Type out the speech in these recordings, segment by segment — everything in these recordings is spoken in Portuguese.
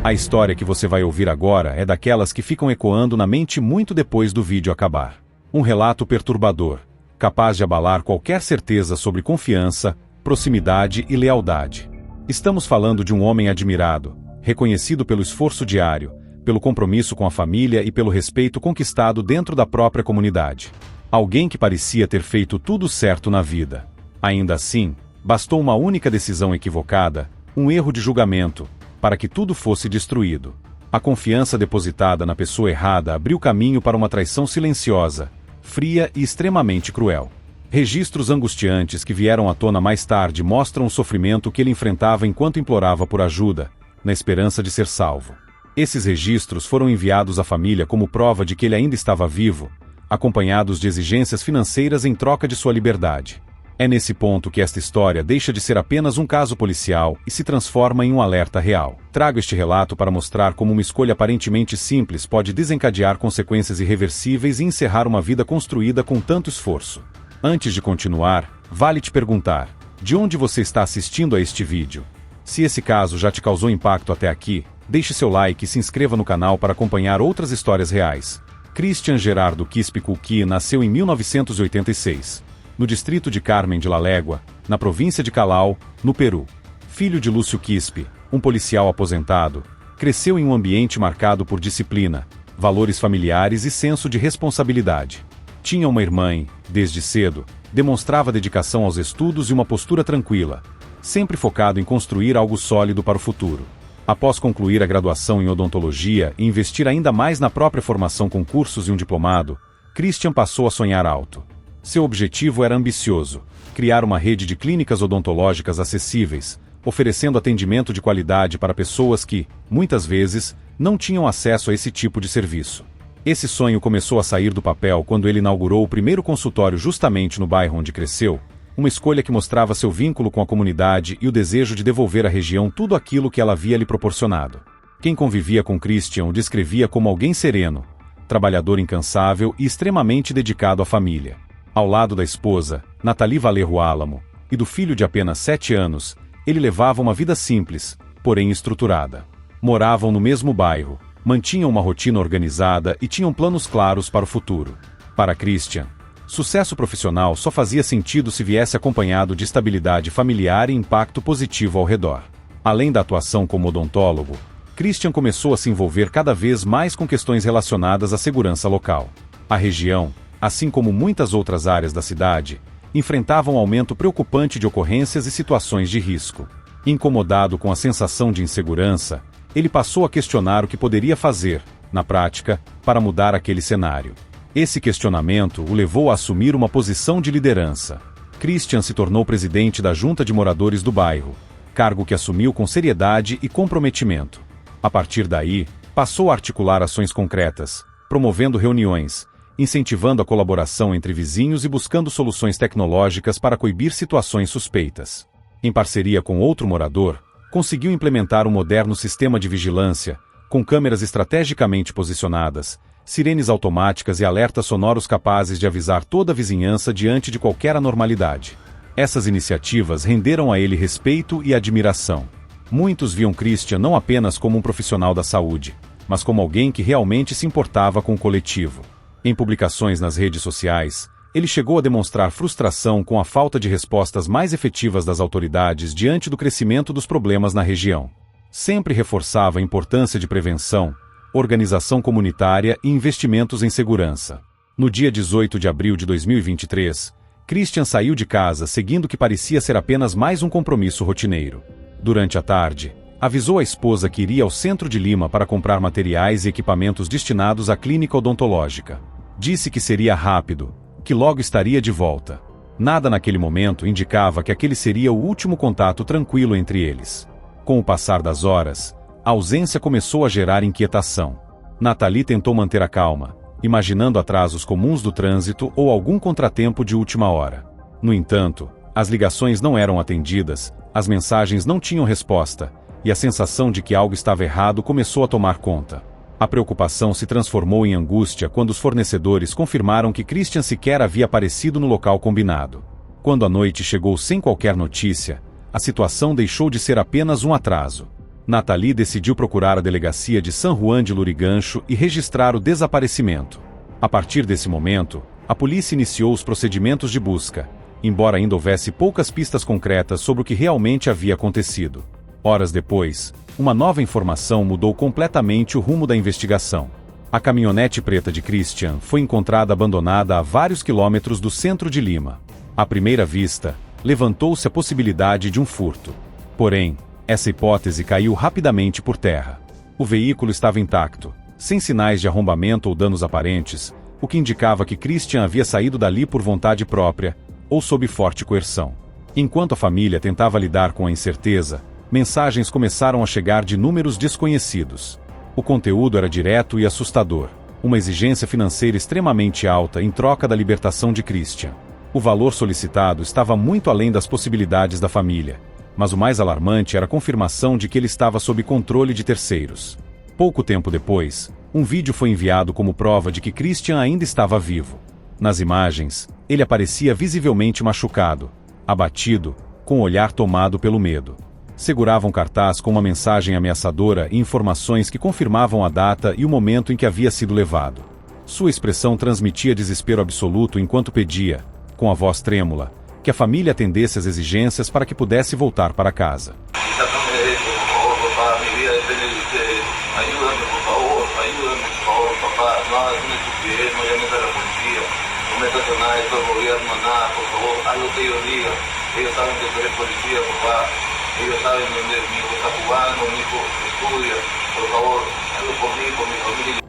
A história que você vai ouvir agora é daquelas que ficam ecoando na mente muito depois do vídeo acabar. Um relato perturbador, capaz de abalar qualquer certeza sobre confiança, proximidade e lealdade. Estamos falando de um homem admirado, reconhecido pelo esforço diário, pelo compromisso com a família e pelo respeito conquistado dentro da própria comunidade. Alguém que parecia ter feito tudo certo na vida. Ainda assim, bastou uma única decisão equivocada, um erro de julgamento, para que tudo fosse destruído. A confiança depositada na pessoa errada abriu caminho para uma traição silenciosa, fria e extremamente cruel. Registros angustiantes que vieram à tona mais tarde mostram o sofrimento que ele enfrentava enquanto implorava por ajuda, na esperança de ser salvo. Esses registros foram enviados à família como prova de que ele ainda estava vivo, acompanhados de exigências financeiras em troca de sua liberdade. É nesse ponto que esta história deixa de ser apenas um caso policial e se transforma em um alerta real. Trago este relato para mostrar como uma escolha aparentemente simples pode desencadear consequências irreversíveis e encerrar uma vida construída com tanto esforço. Antes de continuar, vale te perguntar, de onde você está assistindo a este vídeo? Se esse caso já te causou impacto até aqui, deixe seu like e se inscreva no canal para acompanhar outras histórias reais. Christian Gerardo Quispe Culqui nasceu em 1986. No distrito de Carmen de la Legua, na província de Callao, no Peru. Filho de Lúcio Quispe, um policial aposentado, cresceu em um ambiente marcado por disciplina, valores familiares e senso de responsabilidade. Tinha uma irmã e, desde cedo, demonstrava dedicação aos estudos e uma postura tranquila, sempre focado em construir algo sólido para o futuro. Após concluir a graduação em odontologia e investir ainda mais na própria formação com cursos e um diplomado, Christian passou a sonhar alto. Seu objetivo era ambicioso: criar uma rede de clínicas odontológicas acessíveis, oferecendo atendimento de qualidade para pessoas que, muitas vezes, não tinham acesso a esse tipo de serviço. Esse sonho começou a sair do papel quando ele inaugurou o primeiro consultório justamente no bairro onde cresceu, uma escolha que mostrava seu vínculo com a comunidade e o desejo de devolver à região tudo aquilo que ela havia lhe proporcionado. Quem convivia com Christian o descrevia como alguém sereno, trabalhador incansável e extremamente dedicado à família. Ao lado da esposa, Nathalie Valerro Álamo, e do filho de apenas 7 anos, ele levava uma vida simples, porém estruturada. Moravam no mesmo bairro, mantinham uma rotina organizada e tinham planos claros para o futuro. Para Christian, sucesso profissional só fazia sentido se viesse acompanhado de estabilidade familiar e impacto positivo ao redor. Além da atuação como odontólogo, Christian começou a se envolver cada vez mais com questões relacionadas à segurança local. A região, assim como muitas outras áreas da cidade, enfrentava um aumento preocupante de ocorrências e situações de risco. Incomodado com a sensação de insegurança, ele passou a questionar o que poderia fazer, na prática, para mudar aquele cenário. Esse questionamento o levou a assumir uma posição de liderança. Christian se tornou presidente da Junta de Moradores do bairro, cargo que assumiu com seriedade e comprometimento. A partir daí, passou a articular ações concretas, promovendo reuniões, incentivando a colaboração entre vizinhos e buscando soluções tecnológicas para coibir situações suspeitas. Em parceria com outro morador, conseguiu implementar um moderno sistema de vigilância, com câmeras estrategicamente posicionadas, sirenes automáticas e alertas sonoros capazes de avisar toda a vizinhança diante de qualquer anormalidade. Essas iniciativas renderam a ele respeito e admiração. Muitos viam Christian não apenas como um profissional da saúde, mas como alguém que realmente se importava com o coletivo. Em publicações nas redes sociais, ele chegou a demonstrar frustração com a falta de respostas mais efetivas das autoridades diante do crescimento dos problemas na região. Sempre reforçava a importância de prevenção, organização comunitária e investimentos em segurança. No dia 18 de abril de 2023, Christian saiu de casa seguindo o que parecia ser apenas mais um compromisso rotineiro. Durante a tarde, avisou a esposa que iria ao centro de Lima para comprar materiais e equipamentos destinados à clínica odontológica. Disse que seria rápido, que logo estaria de volta. Nada naquele momento indicava que aquele seria o último contato tranquilo entre eles. Com o passar das horas, a ausência começou a gerar inquietação. Nathalie tentou manter a calma, imaginando atrasos comuns do trânsito ou algum contratempo de última hora. No entanto, as ligações não eram atendidas, as mensagens não tinham resposta, e a sensação de que algo estava errado começou a tomar conta. A preocupação se transformou em angústia quando os fornecedores confirmaram que Christian sequer havia aparecido no local combinado. Quando a noite chegou sem qualquer notícia, a situação deixou de ser apenas um atraso. Nathalie decidiu procurar a delegacia de San Juan de Lurigancho e registrar o desaparecimento. A partir desse momento, a polícia iniciou os procedimentos de busca, embora ainda houvesse poucas pistas concretas sobre o que realmente havia acontecido. Horas depois, uma nova informação mudou completamente o rumo da investigação. A caminhonete preta de Christian foi encontrada abandonada a vários quilômetros do centro de Lima. À primeira vista, levantou-se a possibilidade de um furto. Porém, essa hipótese caiu rapidamente por terra. O veículo estava intacto, sem sinais de arrombamento ou danos aparentes, o que indicava que Christian havia saído dali por vontade própria, ou sob forte coerção. Enquanto a família tentava lidar com a incerteza, mensagens começaram a chegar de números desconhecidos. O conteúdo era direto e assustador, uma exigência financeira extremamente alta em troca da libertação de Christian. O valor solicitado estava muito além das possibilidades da família, mas o mais alarmante era a confirmação de que ele estava sob controle de terceiros. Pouco tempo depois, um vídeo foi enviado como prova de que Christian ainda estava vivo. Nas imagens, ele aparecia visivelmente machucado, abatido, com o olhar tomado pelo medo. Segurava um cartaz com uma mensagem ameaçadora e informações que confirmavam a data e o momento em que havia sido levado. Sua expressão transmitia desespero absoluto enquanto pedia, com a voz trêmula, que a família atendesse às exigências para que pudesse voltar para casa.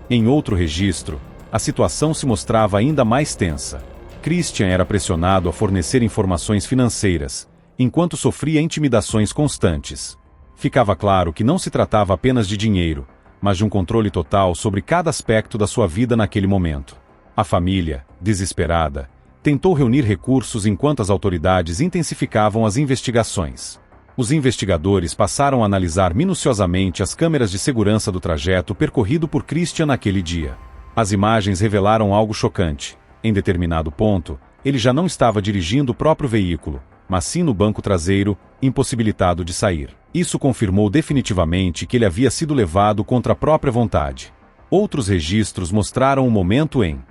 Em outro registro, a situação se mostrava ainda mais tensa. Christian era pressionado a fornecer informações financeiras, enquanto sofria intimidações constantes. Ficava claro que não se tratava apenas de dinheiro, mas de um controle total sobre cada aspecto da sua vida naquele momento. A família, desesperada, tentou reunir recursos enquanto as autoridades intensificavam as investigações. Os investigadores passaram a analisar minuciosamente as câmeras de segurança do trajeto percorrido por Christian naquele dia. As imagens revelaram algo chocante. Em determinado ponto, ele já não estava dirigindo o próprio veículo, mas sim no banco traseiro, impossibilitado de sair. Isso confirmou definitivamente que ele havia sido levado contra a própria vontade. Outros registros mostraram o momento em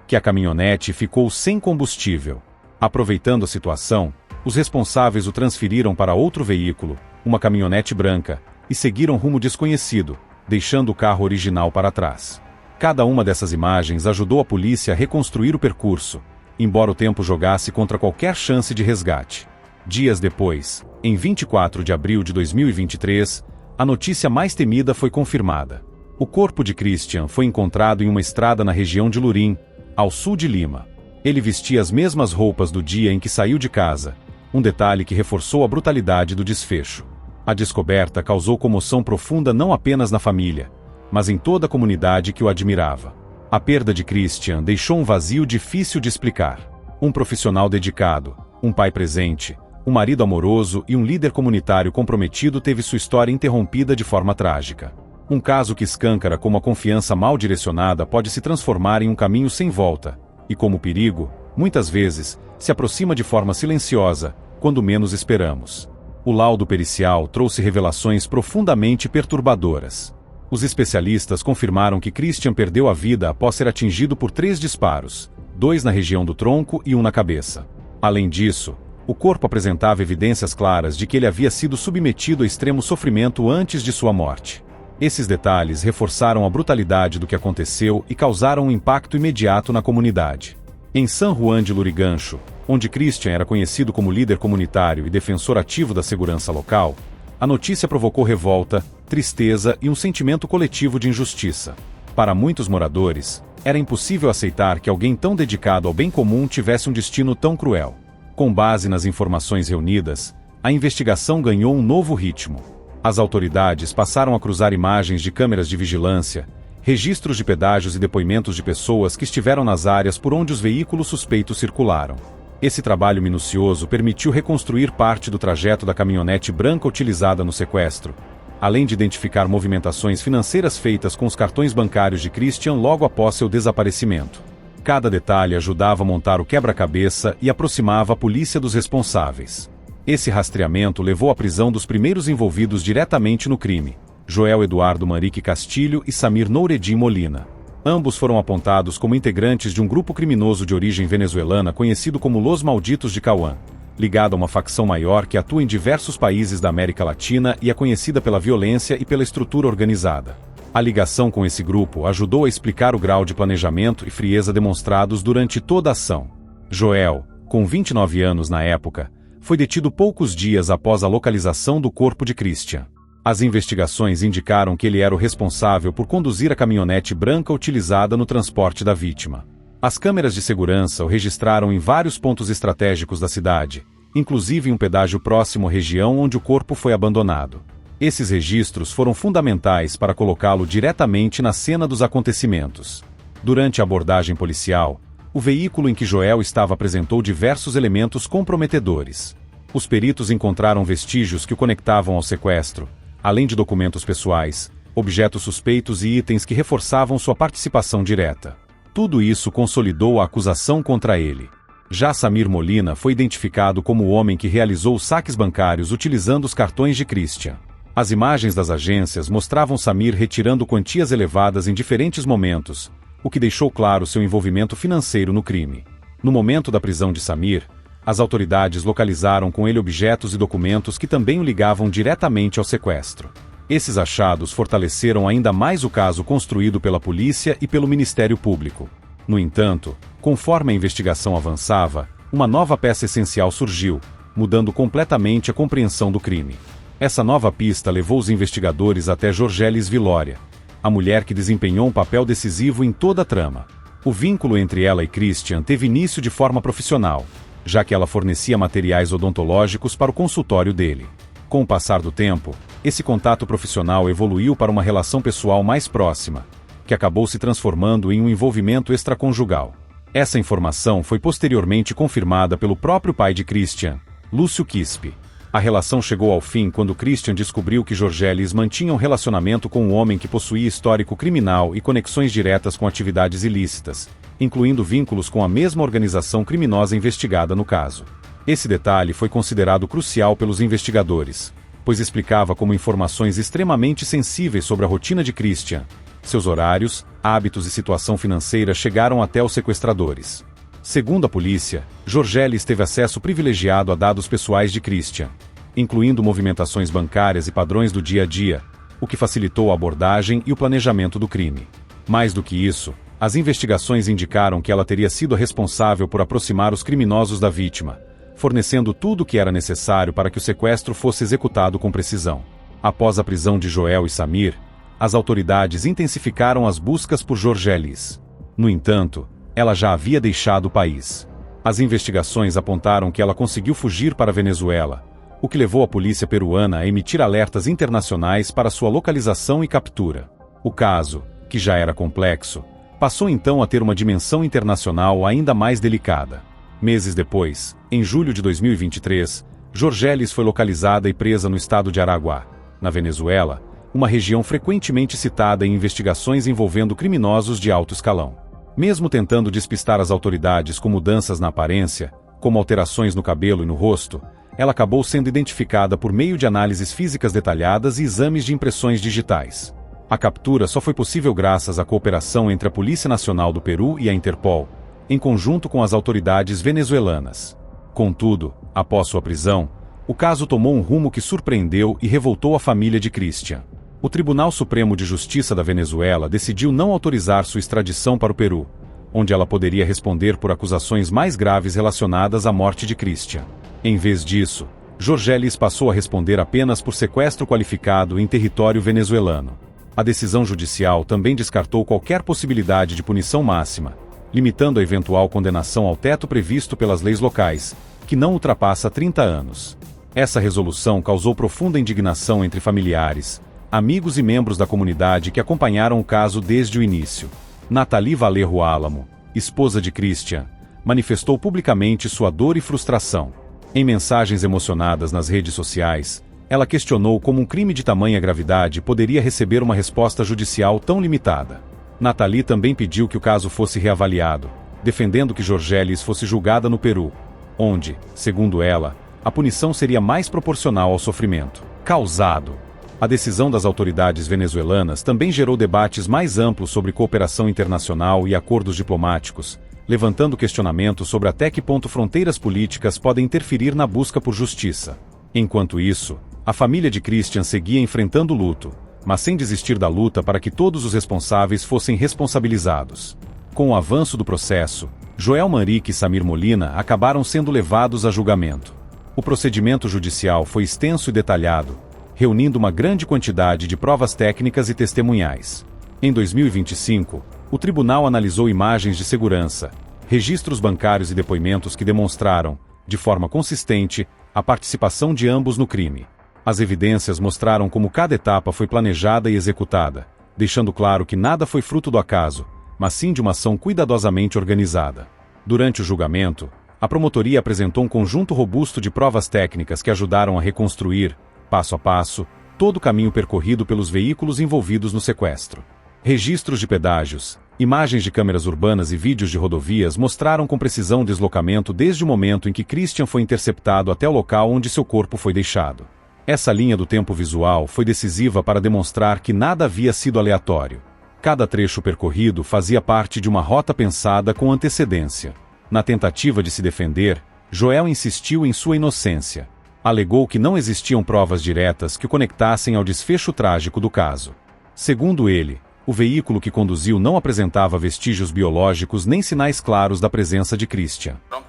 que a caminhonete ficou sem combustível. Aproveitando a situação, os responsáveis o transferiram para outro veículo, uma caminhonete branca, e seguiram rumo desconhecido, deixando o carro original para trás. Cada uma dessas imagens ajudou a polícia a reconstruir o percurso, embora o tempo jogasse contra qualquer chance de resgate. Dias depois, em 24 de abril de 2023, a notícia mais temida foi confirmada. O corpo de Christian foi encontrado em uma estrada na região de Lurim, ao sul de Lima. Ele vestia as mesmas roupas do dia em que saiu de casa, um detalhe que reforçou a brutalidade do desfecho. A descoberta causou comoção profunda não apenas na família, mas em toda a comunidade que o admirava. A perda de Christian deixou um vazio difícil de explicar. Um profissional dedicado, um pai presente, um marido amoroso e um líder comunitário comprometido teve sua história interrompida de forma trágica. Um caso que escancara como a confiança mal direcionada pode se transformar em um caminho sem volta, e como o perigo, muitas vezes, se aproxima de forma silenciosa, quando menos esperamos. O laudo pericial trouxe revelações profundamente perturbadoras. Os especialistas confirmaram que Christian perdeu a vida após ser atingido por 3 disparos, 2 na região do tronco e 1 na cabeça. Além disso, o corpo apresentava evidências claras de que ele havia sido submetido a extremo sofrimento antes de sua morte. Esses detalhes reforçaram a brutalidade do que aconteceu e causaram um impacto imediato na comunidade. Em San Juan de Lurigancho, onde Christian era conhecido como líder comunitário e defensor ativo da segurança local, a notícia provocou revolta, tristeza e um sentimento coletivo de injustiça. Para muitos moradores, era impossível aceitar que alguém tão dedicado ao bem comum tivesse um destino tão cruel. Com base nas informações reunidas, a investigação ganhou um novo ritmo. As autoridades passaram a cruzar imagens de câmeras de vigilância, registros de pedágios e depoimentos de pessoas que estiveram nas áreas por onde os veículos suspeitos circularam. Esse trabalho minucioso permitiu reconstruir parte do trajeto da caminhonete branca utilizada no sequestro, além de identificar movimentações financeiras feitas com os cartões bancários de Christian logo após seu desaparecimento. Cada detalhe ajudava a montar o quebra-cabeça e aproximava a polícia dos responsáveis. Esse rastreamento levou à prisão dos primeiros envolvidos diretamente no crime, Joel Eduardo Manrique Castilho e Samir Noureddin Molina. Ambos foram apontados como integrantes de um grupo criminoso de origem venezuelana conhecido como Los Malditos de Cauã, ligado a uma facção maior que atua em diversos países da América Latina e é conhecida pela violência e pela estrutura organizada. A ligação com esse grupo ajudou a explicar o grau de planejamento e frieza demonstrados durante toda a ação. Joel, com 29 anos na época, foi detido poucos dias após a localização do corpo de Christian. As investigações indicaram que ele era o responsável por conduzir a caminhonete branca utilizada no transporte da vítima. As câmeras de segurança o registraram em vários pontos estratégicos da cidade, inclusive em um pedágio próximo à região onde o corpo foi abandonado. Esses registros foram fundamentais para colocá-lo diretamente na cena dos acontecimentos. Durante a abordagem policial, o veículo em que Joel estava apresentou diversos elementos comprometedores. Os peritos encontraram vestígios que o conectavam ao sequestro, além de documentos pessoais, objetos suspeitos e itens que reforçavam sua participação direta. Tudo isso consolidou a acusação contra ele. Já Samir Molina foi identificado como o homem que realizou os saques bancários utilizando os cartões de Christian. As imagens das agências mostravam Samir retirando quantias elevadas em diferentes momentos, o que deixou claro seu envolvimento financeiro no crime. No momento da prisão de Samir, as autoridades localizaram com ele objetos e documentos que também o ligavam diretamente ao sequestro. Esses achados fortaleceram ainda mais o caso construído pela polícia e pelo Ministério Público. No entanto, conforme a investigação avançava, uma nova peça essencial surgiu, mudando completamente a compreensão do crime. Essa nova pista levou os investigadores até Jorgelis Vilória, a mulher que desempenhou um papel decisivo em toda a trama. O vínculo entre ela e Christian teve início de forma profissional, já que ela fornecia materiais odontológicos para o consultório dele. Com o passar do tempo, esse contato profissional evoluiu para uma relação pessoal mais próxima, que acabou se transformando em um envolvimento extraconjugal. Essa informação foi posteriormente confirmada pelo próprio pai de Christian, Lúcio Quispe. A relação chegou ao fim quando Christian descobriu que Jorgelis mantinha um relacionamento com um homem que possuía histórico criminal e conexões diretas com atividades ilícitas, incluindo vínculos com a mesma organização criminosa investigada no caso. Esse detalhe foi considerado crucial pelos investigadores, pois explicava como informações extremamente sensíveis sobre a rotina de Christian, seus horários, hábitos e situação financeira chegaram até os sequestradores. Segundo a polícia, Jorgelis teve acesso privilegiado a dados pessoais de Christian, incluindo movimentações bancárias e padrões do dia a dia, o que facilitou a abordagem e o planejamento do crime. Mais do que isso, as investigações indicaram que ela teria sido a responsável por aproximar os criminosos da vítima, fornecendo tudo o que era necessário para que o sequestro fosse executado com precisão. Após a prisão de Joel e Samir, as autoridades intensificaram as buscas por Jorgelis. No entanto, ela já havia deixado o país. As investigações apontaram que ela conseguiu fugir para a Venezuela, o que levou a polícia peruana a emitir alertas internacionais para sua localização e captura. O caso, que já era complexo, passou então a ter uma dimensão internacional ainda mais delicada. Meses depois, em julho de 2023, Jorgelis foi localizada e presa no estado de Araguá, na Venezuela, uma região frequentemente citada em investigações envolvendo criminosos de alto escalão. Mesmo tentando despistar as autoridades com mudanças na aparência, como alterações no cabelo e no rosto, ela acabou sendo identificada por meio de análises físicas detalhadas e exames de impressões digitais. A captura só foi possível graças à cooperação entre a Polícia Nacional do Peru e a Interpol, em conjunto com as autoridades venezuelanas. Contudo, após sua prisão, o caso tomou um rumo que surpreendeu e revoltou a família de Christian. O Tribunal Supremo de Justiça da Venezuela decidiu não autorizar sua extradição para o Peru, onde ela poderia responder por acusações mais graves relacionadas à morte de Christian. Em vez disso, Jorgelis passou a responder apenas por sequestro qualificado em território venezuelano. A decisão judicial também descartou qualquer possibilidade de punição máxima, limitando a eventual condenação ao teto previsto pelas leis locais, que não ultrapassa 30 anos. Essa resolução causou profunda indignação entre familiares, amigos e membros da comunidade que acompanharam o caso desde o início. Nathalie Valerro Álamo, esposa de Christian, manifestou publicamente sua dor e frustração. Em mensagens emocionadas nas redes sociais, ela questionou como um crime de tamanha gravidade poderia receber uma resposta judicial tão limitada. Nathalie também pediu que o caso fosse reavaliado, defendendo que Jorgelis fosse julgada no Peru, onde, segundo ela, a punição seria mais proporcional ao sofrimento causado. A decisão das autoridades venezuelanas também gerou debates mais amplos sobre cooperação internacional e acordos diplomáticos, levantando questionamentos sobre até que ponto fronteiras políticas podem interferir na busca por justiça. Enquanto isso, a família de Christian seguia enfrentando o luto, mas sem desistir da luta para que todos os responsáveis fossem responsabilizados. Com o avanço do processo, Joel Manrique e Samir Molina acabaram sendo levados a julgamento. O procedimento judicial foi extenso e detalhado, reunindo uma grande quantidade de provas técnicas e testemunhais. Em 2025, o tribunal analisou imagens de segurança, registros bancários e depoimentos que demonstraram, de forma consistente, a participação de ambos no crime. As evidências mostraram como cada etapa foi planejada e executada, deixando claro que nada foi fruto do acaso, mas sim de uma ação cuidadosamente organizada. Durante o julgamento, a promotoria apresentou um conjunto robusto de provas técnicas que ajudaram a reconstruir, passo a passo, todo o caminho percorrido pelos veículos envolvidos no sequestro. Registros de pedágios, imagens de câmeras urbanas e vídeos de rodovias mostraram com precisão o deslocamento desde o momento em que Christian foi interceptado até o local onde seu corpo foi deixado. Essa linha do tempo visual foi decisiva para demonstrar que nada havia sido aleatório. Cada trecho percorrido fazia parte de uma rota pensada com antecedência. Na tentativa de se defender, Joel insistiu em sua inocência. Alegou que não existiam provas diretas que o conectassem ao desfecho trágico do caso. Segundo ele, o veículo que conduziu não apresentava vestígios biológicos nem sinais claros da presença de Christian. Não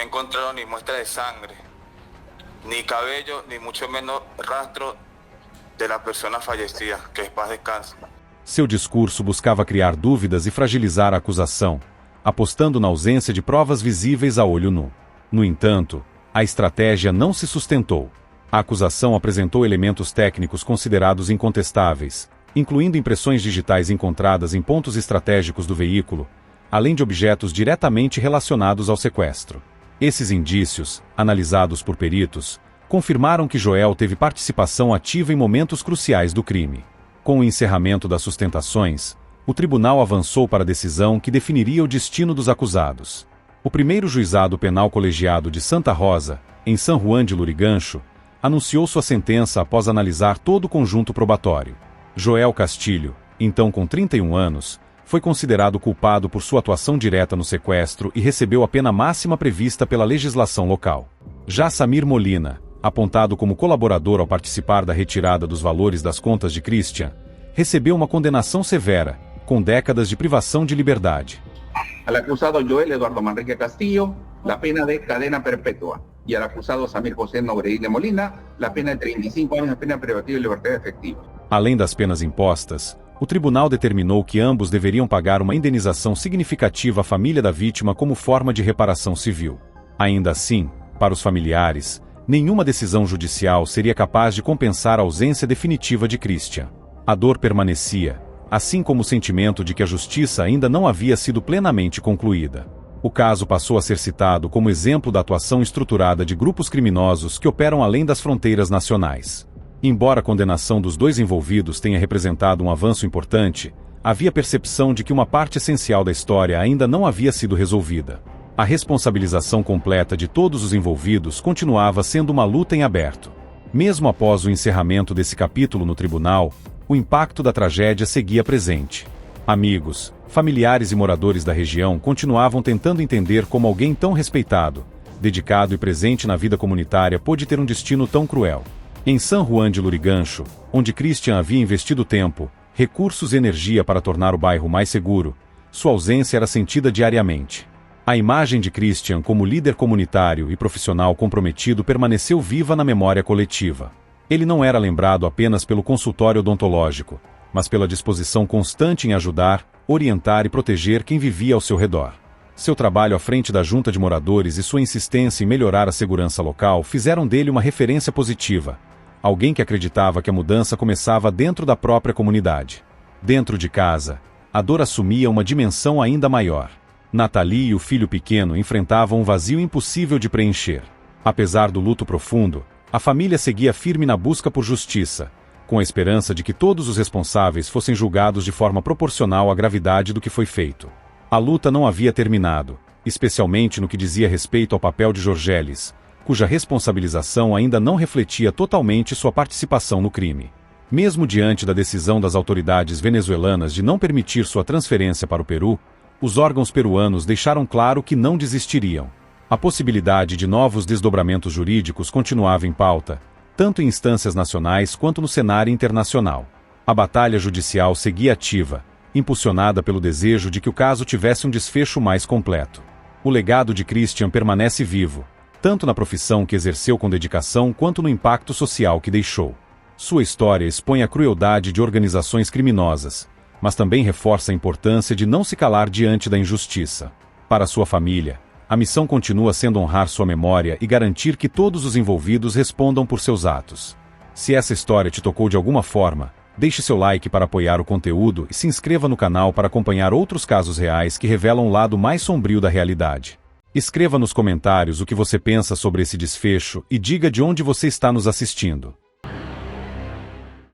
encontraram nem muestra de sangue, nem cabelo, nem muito menos rastro da pessoa falecida, que es paz descanse. Seu discurso buscava criar dúvidas e fragilizar a acusação, apostando na ausência de provas visíveis a olho nu. No entanto, a estratégia não se sustentou. A acusação apresentou elementos técnicos considerados incontestáveis, incluindo impressões digitais encontradas em pontos estratégicos do veículo, além de objetos diretamente relacionados ao sequestro. Esses indícios, analisados por peritos, confirmaram que Joel teve participação ativa em momentos cruciais do crime. Com o encerramento das sustentações, o tribunal avançou para a decisão que definiria o destino dos acusados. O primeiro juizado penal colegiado de Santa Rosa, em San Juan de Lurigancho, anunciou sua sentença após analisar todo o conjunto probatório. Joel Castilho, então com 31 anos, foi considerado culpado por sua atuação direta no sequestro e recebeu a pena máxima prevista pela legislação local. Já Samir Molina, apontado como colaborador ao participar da retirada dos valores das contas de Christian, recebeu uma condenação severa, com décadas de privação de liberdade. Al acusado Joel Eduardo Manrique Castillo, la pena de cadena perpetua. Y al acusado Samir José Nogredile Molina, la pena de 35 años de pena privativa de libertad efectiva. Além das penas impostas, o tribunal determinou que ambos deveriam pagar uma indenização significativa à família da vítima como forma de reparação civil. Ainda assim, para os familiares, nenhuma decisão judicial seria capaz de compensar a ausência definitiva de Christian. A dor permanecia, assim como o sentimento de que a justiça ainda não havia sido plenamente concluída. O caso passou a ser citado como exemplo da atuação estruturada de grupos criminosos que operam além das fronteiras nacionais. Embora a condenação dos dois envolvidos tenha representado um avanço importante, havia percepção de que uma parte essencial da história ainda não havia sido resolvida. A responsabilização completa de todos os envolvidos continuava sendo uma luta em aberto. Mesmo após o encerramento desse capítulo no tribunal, o impacto da tragédia seguia presente. Amigos, familiares e moradores da região continuavam tentando entender como alguém tão respeitado, dedicado e presente na vida comunitária pôde ter um destino tão cruel. Em San Juan de Lurigancho, onde Christian havia investido tempo, recursos e energia para tornar o bairro mais seguro, sua ausência era sentida diariamente. A imagem de Christian como líder comunitário e profissional comprometido permaneceu viva na memória coletiva. Ele não era lembrado apenas pelo consultório odontológico, mas pela disposição constante em ajudar, orientar e proteger quem vivia ao seu redor. Seu trabalho à frente da junta de moradores e sua insistência em melhorar a segurança local fizeram dele uma referência positiva, alguém que acreditava que a mudança começava dentro da própria comunidade. Dentro de casa, a dor assumia uma dimensão ainda maior. Nathalie e o filho pequeno enfrentavam um vazio impossível de preencher. Apesar do luto profundo, a família seguia firme na busca por justiça, com a esperança de que todos os responsáveis fossem julgados de forma proporcional à gravidade do que foi feito. A luta não havia terminado, especialmente no que dizia respeito ao papel de Jorgeles, cuja responsabilização ainda não refletia totalmente sua participação no crime. Mesmo diante da decisão das autoridades venezuelanas de não permitir sua transferência para o Peru, os órgãos peruanos deixaram claro que não desistiriam. A possibilidade de novos desdobramentos jurídicos continuava em pauta, tanto em instâncias nacionais quanto no cenário internacional. A batalha judicial seguia ativa, impulsionada pelo desejo de que o caso tivesse um desfecho mais completo. O legado de Christian permanece vivo, tanto na profissão que exerceu com dedicação quanto no impacto social que deixou. Sua história expõe a crueldade de organizações criminosas, mas também reforça a importância de não se calar diante da injustiça. Para sua família, a missão continua sendo honrar sua memória e garantir que todos os envolvidos respondam por seus atos. Se essa história te tocou de alguma forma, deixe seu like para apoiar o conteúdo e se inscreva no canal para acompanhar outros casos reais que revelam o lado mais sombrio da realidade. Escreva nos comentários o que você pensa sobre esse desfecho e diga de onde você está nos assistindo.